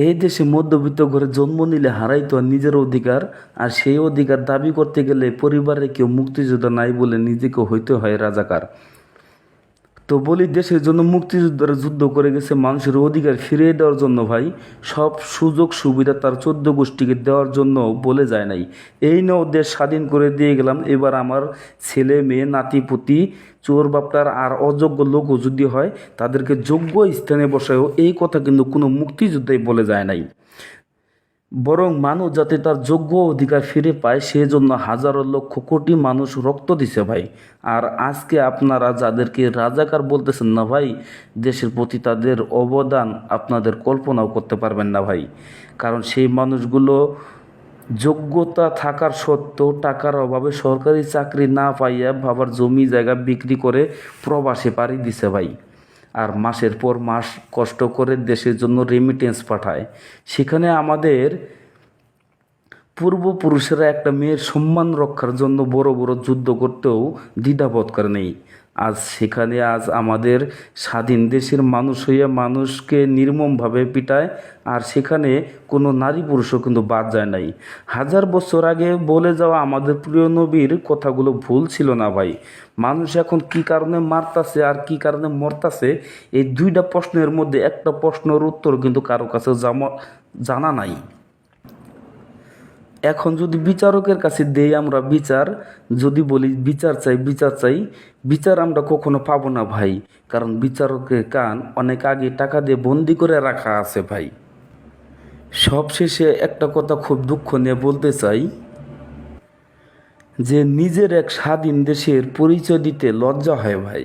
এই দেশে মধ্যবিত্ত ঘরে জন্ম নিলে হারাইতো আর নিজের অধিকার, আর সেই অধিকার দাবি করতে গেলে পরিবারে কেউ মুক্তিযোদ্ধা নাই বলে নিজেকে হইতে হয় রাজাকার। তো বলি, দেশের জন্য মুক্তিযোদ্ধারা যুদ্ধ করে গেছে মানুষের অধিকার ফিরিয়ে দেওয়ার জন্য ভাই। সব সুযোগ সুবিধা তার 14 গোষ্ঠীকে দেওয়ার জন্য বলে যায় নাই। এই নাও দেশ স্বাধীন করে দিয়ে গেলাম, এবার আমার ছেলে মেয়ে নাতিপুতি চোর বাপটার আর অযোগ্য লোকও যদি হয় তাদেরকে যোগ্য স্থানে বসায়ও, এই কথা কিন্তু কোনো মুক্তিযোদ্ধাই বলে যায় নাই। বরং মানুষ যাতে তার যোগ্য অধিকার ফিরে পায় সেজন্য হাজারো লক্ষ কোটি মানুষ রক্ত দিছে ভাই। আর আজকে আপনারা যাদেরকে রাজাকার বলতেছেন না ভাই, দেশের প্রতি তাদের অবদান আপনাদের কল্পনাও করতে পারবেন না ভাই। কারণ সেই মানুষগুলো যোগ্যতা থাকার সত্ত্বেও টাকার অভাবে সরকারি চাকরি না পাইয়া বাবার জমি জায়গা বিক্রি করে প্রবাসে পাড়ি দিছে ভাই। আর মাসের পর মাস কষ্ট করে দেশের জন্য রেমিটেন্স পাঠায়। সেখানে আমাদের পূর্বপুরুষেরা একটা মেয়ের সম্মান রক্ষার জন্য বড় বড় যুদ্ধ করতেও দ্বিধাবোধ করে নেই। আজ আমাদের স্বাধীন দেশের মানুষ হইয়া মানুষকে নির্মমভাবে পিটায়, আর সেখানে কোনো নারী পুরুষও কিন্তু বাদ যায় নাই। হাজার বছর আগে বলে যাওয়া আমাদের প্রিয় নবীর কথাগুলো ভুল ছিল না ভাই। মানুষ এখন কি কারণে মারতাছে আর কি কারণে মরতাছে, এই দুইটা প্রশ্নের মধ্যে একটা প্রশ্নের উত্তর কিন্তু কারো কাছে জানা নাই। এখন যদি বিচারকের কাছে দেই আমরা বিচার, যদি বলি বিচার চাই বিচার চাই, বিচার আমরা কখনো পাবো না ভাই। কারণ বিচারকের কান অনেক আগে টাকা দিয়ে বন্দি করে রাখা আছে ভাই। সবশেষে একটা কথা খুব দুঃখ নিয়ে বলতে চাই, যে নিজের এক স্বাধীন দেশের পরিচয় দিতে লজ্জা হয় ভাই।